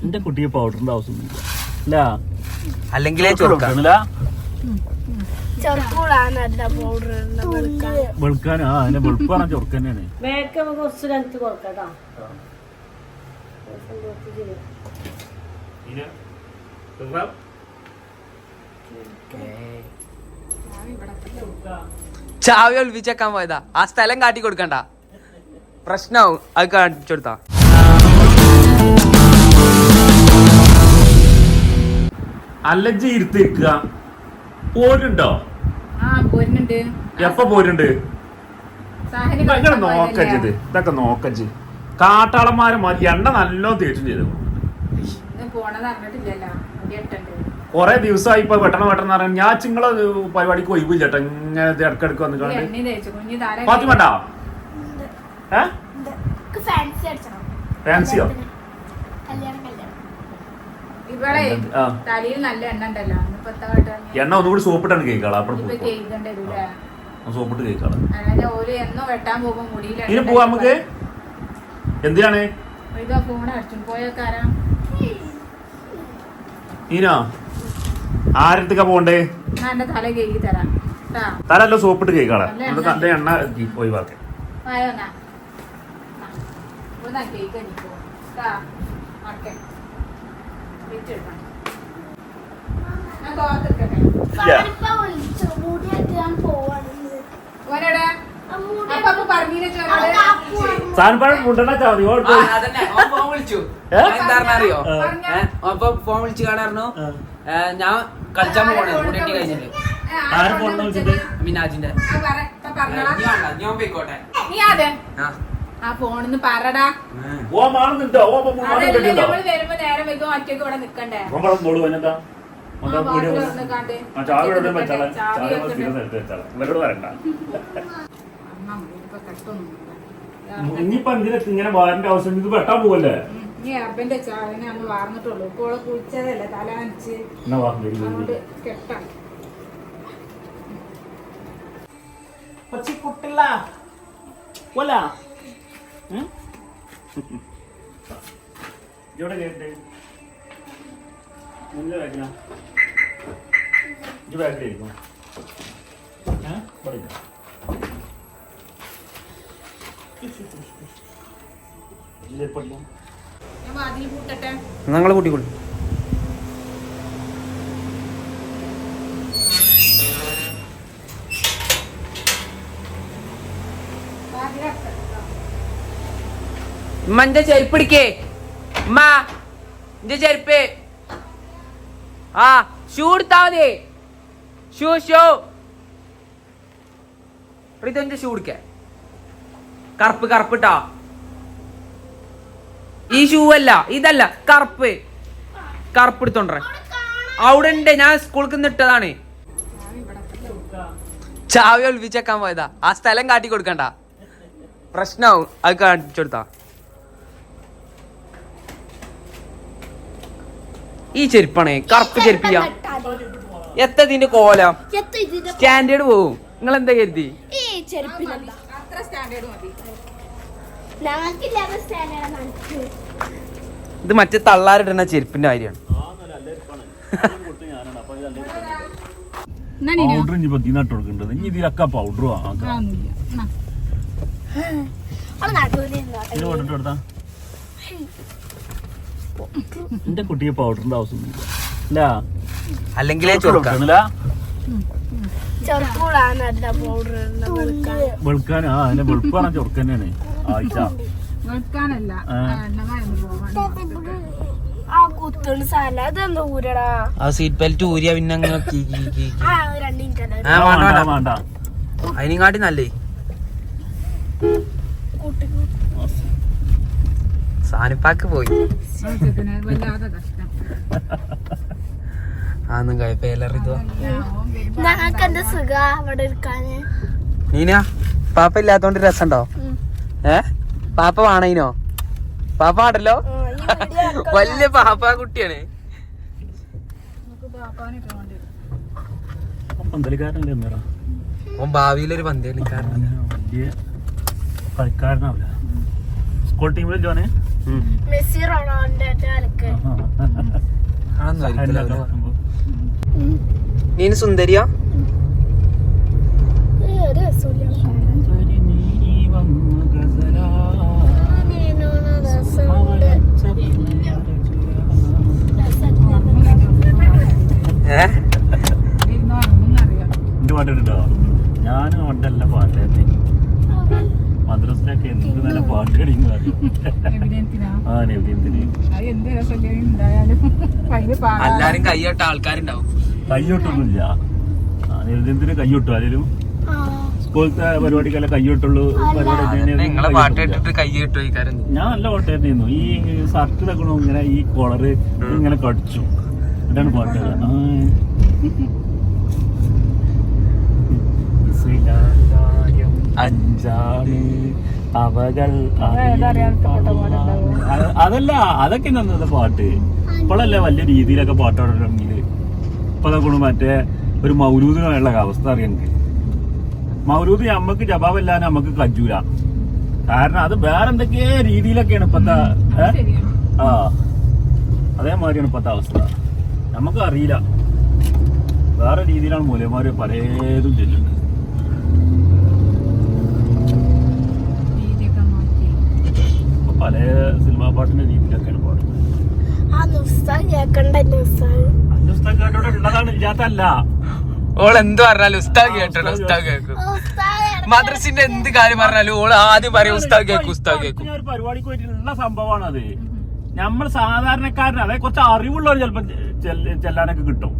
എന്റെ കുട്ടിയെ പൗഡറിന്റെ ആവശ്യമൊന്നുമില്ല അല്ല അല്ലെങ്കിൽ വെളുക്കാനോ അതിന്റെ വെളുപ്പാണ് ചൊറുക്ക് തന്നെയാണ്. ചാവി ഒളിപ്പിച്ചേക്കാൻ പോയതാ. ആ സ്ഥലം കാട്ടി കൊടുക്കണ്ട, പ്രശ്നാവും. അത് കാണിച്ചു കൊടുത്താ അലർജി ഇരുത്തിരിക്കുക. പോരുണ്ടോ? എപ്പ പോരുണ്ട്? നോക്കച്ചത് ഇതൊക്കെ നോക്കച്ച് കാട്ടാളന്മാരെ മാറ്റി എണ്ണ നല്ലോണം തേച്ചും ചെയ്തു. കൊറേ ദിവസമായി ഇപ്പൊ വെട്ടണം വെട്ടണം പറഞ്ഞ ഞാൻ ചിങ്ങളെ പരിപാടിക്ക് ഒഴിവ് ചേട്ടാ. ഇങ്ങനെ ഇടക്കിടക്ക് വന്നിട്ട് ഫാത്തിമ ഫാൻസിയോ എണ്ണ ഒന്നുകൂടി സോപ്പിട്ടാണ് കേൾക്കാളാ. സോപ്പിട്ട് കേൾക്കാളാ. ഇനി പോവാ നമുക്ക്. എന്തിനാണ് ഇനോ ആരടുത്തൊക്കെ പോണ്ടേ? തലല്ലോ സോപ്പിട്ട് കേൾക്കാളാ. നല്ല എണ്ണ ഒഴിവാക്കെ. സാൻപാട് മുണ്ടണ ചാതി അറിയോ? അപ്പൊ ഫോൺ വിളിച്ചു കാണാറുണ്ടോ? ഞാൻ കളിച്ചാൻ പോകണേ മുടി കഴിഞ്ഞിട്ട്. മിനാജിന്റെ പോയിക്കോട്ടെ. ആ ഫോണിന്ന് പറടാ. വരുമ്പോ നേരം വെക്കും ഒറ്റയ്ക്ക് ഇവിടെ നിക്കണ്ടേ? ഇനിയിപ്പോ എന്തിനാ ഇങ്ങനെ വാറിന്റെ അവസരം? ഇത് വെട്ടാൻ പോവല്ലേ? ഈ അർബന്റെ ചാവിനെ അന്ന് വാർന്നിട്ടുള്ളൂ. ഇപ്പോൾ കുളിച്ചതല്ലേ തല നനച്ച് കെട്ടാണ്. പച്ചിക്കുട്ടില്ല പോല ഇവിടെ കേട്ടെ മുന്നിൽ വയ്ക്കണം. ഇത് ബാക്കിലായിരിക്കും. നിങ്ങളെ കൂട്ടിക്കൊള്ളു. ഉമ്മന്റെ ചെരുപ്പിടിക്കേ. ഉമ്മ എന്റെ ചെരുപ്പ്. ആ ഷൂ എടുത്താ മതി. ഷൂ ഇതെന്റെ ഷൂ എടുക്ക. കറുപ്പ് കറുപ്പിട്ടാ. ഈ ഷൂ അല്ല, ഇതല്ല, കറുപ്പ് എടുത്തോണ്ടേ. അവിടെ ഉണ്ട്, ഞാൻ സ്കൂളിൽ നിന്ന് ഇട്ടതാണ്. ചാവി ഒളിപ്പിച്ചേക്കാൻ പോയതാ. ആ സ്ഥലം കാട്ടി കൊടുക്കണ്ട, പ്രശ്നാവും. അത് കാണിച്ചു കൊടുത്താ. ഈ ചെരുപ്പാണ് കറുപ്പ് ചെരുപ്പിയ. എത്തതിന്റെ കോലം സ്റ്റാൻഡേർഡ് പോവും. നിങ്ങൾ എന്താ കരുതി? ഇത് മറ്റേ തള്ളാരിടുന്ന ചെരുപ്പിന്റെ കാര്യമാണ്. ഇതിലൊക്കെ പൗഡർ എന്റെ കുട്ടിയെ പൗഡറിന്റെ ആവശ്യമൊന്നുമില്ല അല്ല. അല്ലെങ്കിൽ വെളുക്കാനോ അതിന്റെ വെളുപ്പാണ് ചൊറുക്ക് തന്നെയാണ്. ആഴ്ച സീറ്റ് ബെൽറ്റ് ഊരിയ പിന്നെ വേണ്ട. അതിനെക്കാട്ടി നല്ലേ സാനിപ്പാക്ക് പോയി. ആന്നും നീനാ പാപ്പ ഇല്ലാത്തോണ്ട് രസമുണ്ടോ? പാപ്പ വേണോ? പാപ്പ ആടല്ലോ. വലിയ പാപ്പ കുട്ടിയാണ്. ഭാവിയിലൊരു പന്തളിക്കാരനാണ്. കളിക്കാരനാവില്ല. സ്കൂൾ ടീമിൽ ജോനെ മെസ്സി റൊണാൾഡോ നീന് സുന്ദരിയാ? എന്റെ പാട്ടിട്ടോ ഞാനും അവന്റെ പാട്ടായിരുന്നു മദ്രസിലൊക്കെ എന്ത് നല്ല പാട്ട് കളിക്കുന്നു ആ നബിദിനത്തിന് എല്ലാരും കൈയ്യോട്ട ആൾക്കാരുണ്ടാവും. കയ്യൊട്ടൊന്നുമില്ല നബിദിനത്തിന് കയ്യൊട്ടു ആരെങ്കിലും സ്കൂളത്തെ പരിപാടിക്കെല്ലാം കയ്യൊട്ടുള്ളൂ നിങ്ങളെ പാട്ട് കേട്ടിട്ട് കൈയ്യോട്ടു കഴിക്കാരും. ഞാൻ നല്ല പാട്ടായിരുന്നു. ഈ ഷർട്ട് തക്കണു ഇങ്ങനെ ഈ കോളറ് ഇങ്ങനെ കടിച്ചു എന്നിട്ടാണ് പാട്ട് അഞ്ചാണ് അവകൾ അതല്ല അതൊക്കെ നന്നത് പാട്ട് ഇപ്പോഴല്ലേ വലിയ രീതിയിലൊക്കെ പാട്ടോടെങ്കിൽ ഇപ്പൊ നോക്കണു മറ്റേ ഒരു മൗലൂദിനുള്ള അവസ്ഥ അറിയാം എനിക്ക്. മൗലൂദ് നമ്മക്ക് ജവാബല്ലാതെ നമ്മക്ക് കജൂല. കാരണം അത് വേറെ എന്തൊക്കെ രീതിയിലൊക്കെയാണ് ഇപ്പത്തെ ആ അതേമാതിരിയാണ് ഇപ്പത്തെ അവസ്ഥ. നമുക്ക് അറിയില്ല വേറെ രീതിയിലാണ് മൂലമാര് പലതും ചെല്ലുന്നത്. പല സിനിമാ പാട്ടിന്റെ രീതിയിലൊക്കെയാണ് പാടുന്നത്. ഉള്ളതാണ് ഇല്ലാത്തല്ല. ഓൾ എന്ത് പറഞ്ഞാലും ഉസ്താദ് കേട്ടോ ഉസ്താദ് കേൾക്കും. മദ്രസിന്റെ എന്ത് കാര്യം പറഞ്ഞാലും ഓൾ ആദ്യം പറയും ഉസ്താദ് കേൾക്കും ഉസ്താദ് കേൾക്കും. ഒരു പരിപാടിക്ക് പോയിട്ടുള്ള സംഭവമാണ് അത്. നമ്മൾ സാധാരണക്കാരന് അതായത് കുറച്ച് അറിവുള്ളവർ ചിലപ്പോൾ ചെല്ലാനൊക്കെ കിട്ടും.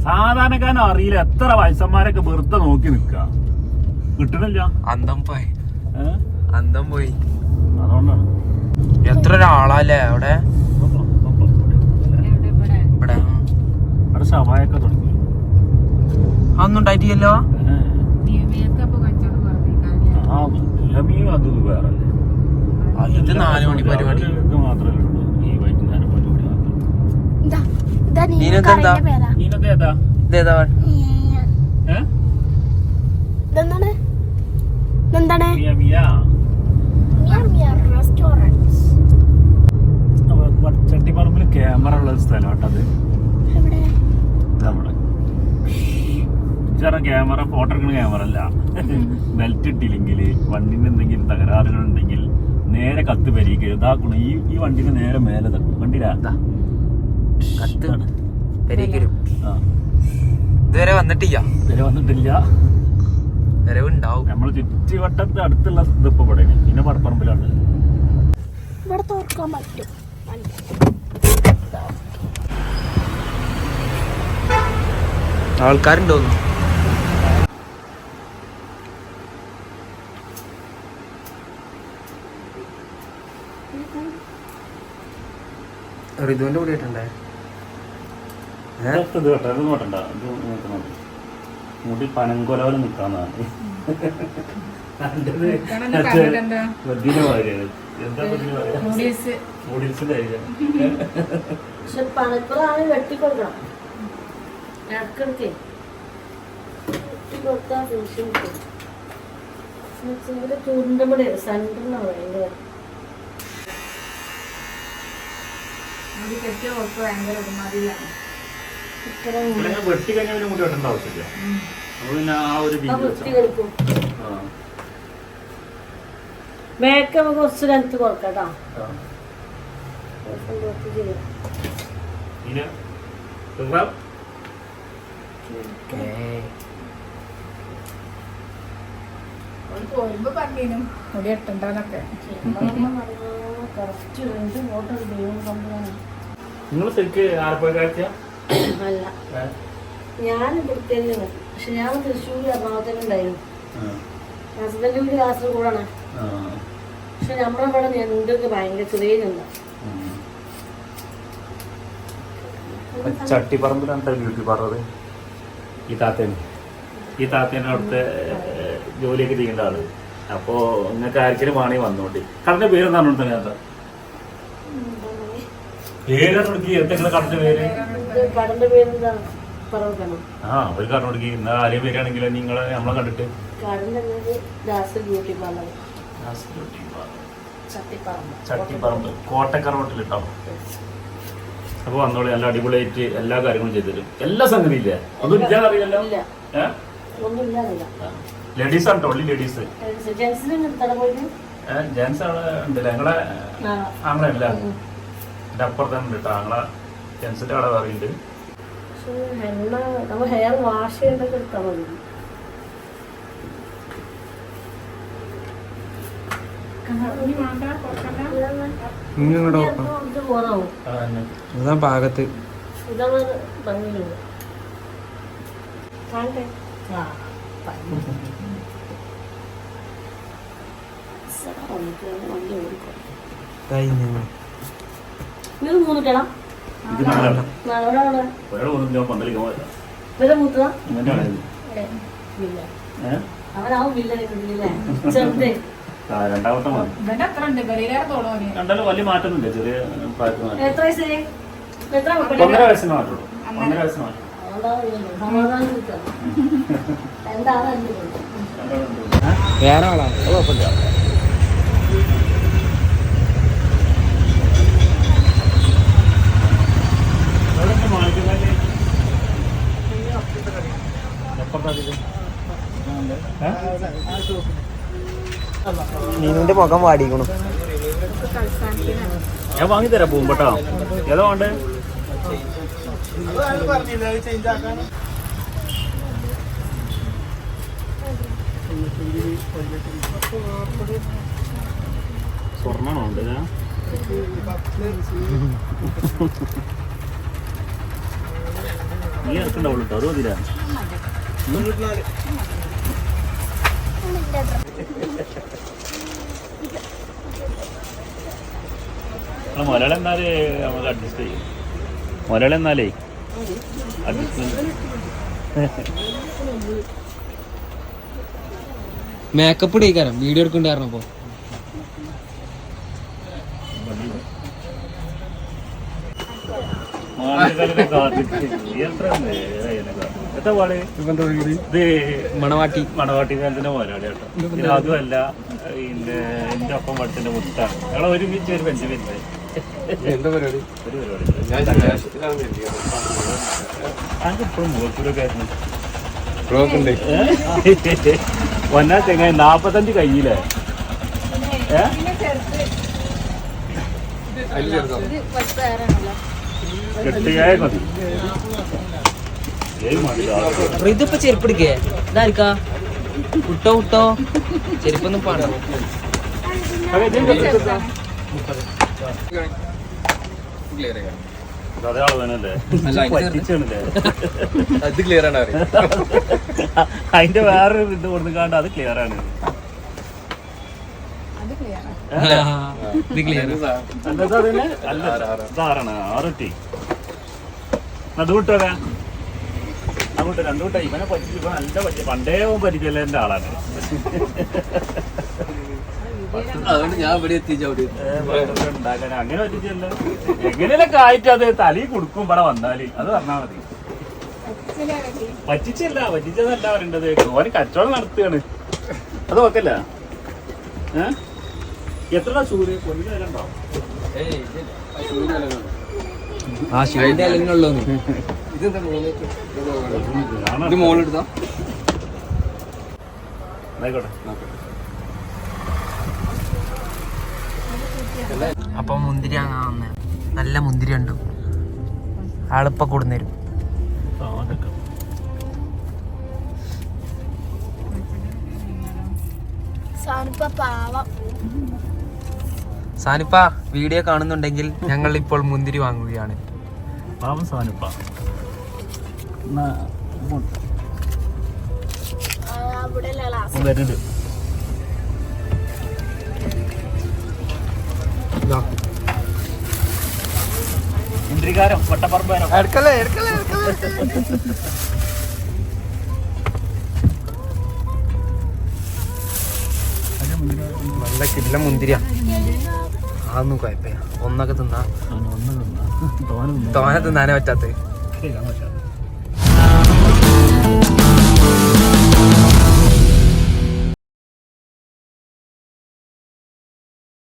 സാധാരണക്കാരന് അറിയില്ല. എത്ര വയസ്സന്മാരൊക്കെ വെറുതെ നോക്കി നിക്ക കിട്ടണില്ല. അന്തം പോയി അതുകൊണ്ടാണ്. എത്ര ഒരാളല്ലേ അവിടെ ഇവിടെ അവിടെ സവായൊക്കെ തുടങ്ങി. അതൊന്നും ഉണ്ടായിട്ടില്ലല്ലോ. അത് വേറല്ലേ. ഇത് 4 മണി പരിപാടി. ഇത് മാത്രമേ ഉള്ളൂ ഈ വൈകുന്നേരം പരിപാടി മാത്രം. നീനെന്താ ഇതേതാ ഇതേതാ ചട്ടിപ്പറമ്പില് ക്യാമറ ഉള്ള സ്ഥലം കേട്ടത്. നമ്മുടെ ക്യാമറ ഫോട്ടോ എടുക്കുന്ന ക്യാമറ അല്ല. ബെൽറ്റ് ഇട്ടില്ലെങ്കില് വണ്ടിന്റെ എന്തെങ്കിലും തകരാറുകൾ ഉണ്ടെങ്കിൽ നേരെ കത്ത് പരിക്ക് ഇതാക്കണം. ഈ വണ്ടിന് നേരെ മേലെ തട്ടും. വണ്ടിയിലാ കത്താണ് പെരേക്കരും. ഇതുവരെ വന്നിട്ടില്ല. വരവുണ്ടാവും. നമ്മള് ചുറ്റുവട്ടത്ത് അടുത്തുള്ള ഇതിപ്പോ ഇവിടെ പിന്നെ പടപ്പറമ്പിലാണ്. ആൾക്കാരുണ്ടോന്നു റിതുവിന്റെ കൂടെ ആയിട്ടുണ്ടേ. മുടി പനങ്കൊലവല നിക്കാന്നാണ്. പണക്കുറാണ് വെട്ടിക്കൊടുക്കണം. ഇടക്കിടക്ക് വെട്ടിക്കൊടുത്താൽ ചൂടിന്റെ കൂടെ സെന്ററിനാണ് ഭയങ്കര വെട്ടി കഴിഞ്ഞാൽ മുടി വെട്ടേണ്ട ആവശ്യമില്ല. അപ്പൊ പിന്നെ ആ ഒരു മേക്കപ്പ് കുറച്ച് ലെങ്ത് കൊടുക്കട്ടോ. പോരുമ്പോ പറഞ്ഞേനും മുടി എട്ടണ്ടോന്നൊക്കെ. നിങ്ങൾ ശരിക്ക് ആലപ്പുഴക്കാഴ്ച അല്ല, ഞാൻ ഇവിടുത്തെ പക്ഷെ ഞാൻ തൃശ്ശൂർ എറണാകുളത്തേക്കുണ്ടായിരുന്നു. ഹസ്ബൻഡ് വീട് കാസർഗോഡാണ്. പക്ഷെ നമ്മളിവിടെ എന്തൊക്കെ ഭയങ്കര ചെറിയുന്നുണ്ട്. ചട്ടിപ്പറമ്പിലാണ് ബ്യൂട്ടി പാർലർ. ഈ താത്തേനെ അവിടുത്തെ ജോലിയൊക്കെ ചെയ്യേണ്ട ആള്. അപ്പോ നിങ്ങൾക്ക് ആർക്കെങ്കിലും വേണമെങ്കിൽ വന്നോണ്ടി. കടന്റെ പേരെന്താണ് തന്നെ കടന്റെ പേരെന്താ പറവക്കണം. ആ ഒരു കാരണം കൊടുക്കി. ഇന്ന് ആരെയും പേരാണെങ്കിലും നിങ്ങളെ നമ്മളെ കണ്ടിട്ട് കടന്റെ പേര് ദാസ് ബ്യൂട്ടി പാർലർ ചട്ടിപ്പറമ്പ് കോട്ടക്കർ റോട്ടിലിട്ടോ. അപ്പൊ വന്നോളൂ, നല്ല അടിപൊളിയായിട്ട് എല്ലാ കാര്യങ്ങളും ചെയ്തു തരും. എല്ലാ സംഗതി ഇല്ല, ഒന്നും ഇല്ല അറിയില്ലല്ലോ. ലേഡീസ് ആണ്, ഓൺലി ലേഡീസ്. ജെന്റ്സ് അവിടെ ഉണ്ടല്ലേ? ഞങ്ങളെ ആങ്ങളല്ല, എന്റെ അപ്പുറത്ത് തന്നെ കേട്ടോ ആങ്ങളെ. ജെന്റ്സിന്റെ അവിടെ പറയുന്നുണ്ട്. ഹെയർ വാഷ് ചെയ്തിട്ട് എടുത്താൽ മതി. ഇതാ ഭാഗത്ത് ഇതാണ് ഭംഗിയുള്ളത്. കാണട്ടെ. ഇത് 3 കിളം. ഇത് നാളെ ഒരാൾ ഒന്നും പന്തലിക്കാൻ പോയതാ. ഇവരെ മൂത്തതാ ഇങ്ങനെയാണ്. അവരാവും വില്ലല്ലേ ചെറുതേ. രണ്ടാമത്തെ മതി. രണ്ടാലും വലിയ മാറ്റമൊന്നുമില്ല, ചെറിയ പ്രായത്തിൽ. എത്ര വയസ്സായി? എത്ര 1.5 വയസ്സിന് മാറ്റുള്ളൂ. 1.5 വയസ്സിന് മാറ്റും. സമാധാനം കിട്ടാം. എന്താണ് വേറെ ആളാ, കുഴപ്പമില്ല. നീനുന്റെ മുഖം വാടിക്കണു. ഞാൻ വാങ്ങിത്തരാം പോകുമ്പോട്ടോ. ഏതാ വേണ്ടേ? സ്വർണ്ണാണോ ഉണ്ട്? നീ ഇറക്കണ്ടാവുള്ളൂ കേട്ടോ, അത് മതിരാ. മലയാളം എന്നാലേ നമുക്ക് അഡ്ജസ്റ്റ് ചെയ്യും. മലയാളം എന്നാലേ അഡ്ജസ്റ്റ്മെന്റ്. മേക്കപ്പ് ഇടയിക്കാരം വീഡിയോ എടുക്കണ്ടായിരുന്നപ്പോ. മണവാട്ടി കാലത്തിന്റെ മുതലാളി കേട്ടോ. ഇത് അതുമല്ല, പിന്നെ എന്റെ ഒപ്പം പഠിച്ചതിന്റെ മുത്താണ്. ഞങ്ങൾ ഒരുമിച്ച് ഒരു ബെഞ്ച് വരുന്നത്. ഒരു പരിപാടി ഇപ്പോഴും മുഖത്തൂരൊക്കെ ആയിരുന്നു. ഒന്നാ ചെങ്ങായി 45 കഴിഞ്ഞില്ലേ? കെട്ടിയായ മതി. ഇതിപ്പോ ചെരുപ്പെടുക്കേ ഇതായിരിക്കാ? വിട്ടോ വിട്ടോ, ചെരുപ്പൊന്നും പാടോ. അതിന്റെ വേറെ ഇത് കൊടുക്കാണ്ട് അത് ക്ലിയർ ആണ്. ഇതാറാണ് 6 അത് വിട്ടോക്കെ. അങ്ങോട്ട് 2 വിട്ടാ. ഇവനെ പറ്റിച്ച് ഇപ്പൊ നല്ല പറ്റി. പണ്ടേ പരിചയല്ല എന്റെ ആളാണ്. അതുകൊണ്ട് ഞാൻ ഇവിടെ ഉണ്ടാക്കാൻ അങ്ങനെ പറ്റിച്ചല്ല. എങ്ങനെയൊക്കെ ആയിട്ട് അത് തലയിൽ കൊടുക്കും ഇവിടെ വന്നാല്. അത് പറഞ്ഞാൽ മതി. പറ്റിച്ചല്ല, പറ്റിച്ചതല്ല പറയേണ്ടത്. ഓന് കച്ചവടം നടത്തുകയാണ്. അത് നോക്കല്ല. എത്ര സൂര്യ കൊല്ലുണ്ടോ? ആ ശിവന്റെ അല്ലെന്നുള്ളൂ. ഇത് മോളെടുത്താ ആയിക്കോട്ടെ. അപ്പൊ മുന്തിരി വാങ്ങാൻ നല്ല മുന്തിരി ഉണ്ട്. ആളിപ്പ കൊടുന്നേരും. സാനിപ്പ വീഡിയോ കാണുന്നുണ്ടെങ്കിൽ ഞങ്ങൾ ഇപ്പോൾ മുന്തിരി വാങ്ങുകയാണ്. പാവം സാനിപ്പ. വരുന്നുണ്ട്. മുന്തിരിക്കാരം വട്ടപ്പറമ്പാരം. നല്ല കില്ല മുന്തിരിയാ. അതൊന്നും കുഴപ്പമില്ല. ഒന്നൊക്കെ തിന്നാ തോനെ തിന്നാനേ പറ്റാത്ത.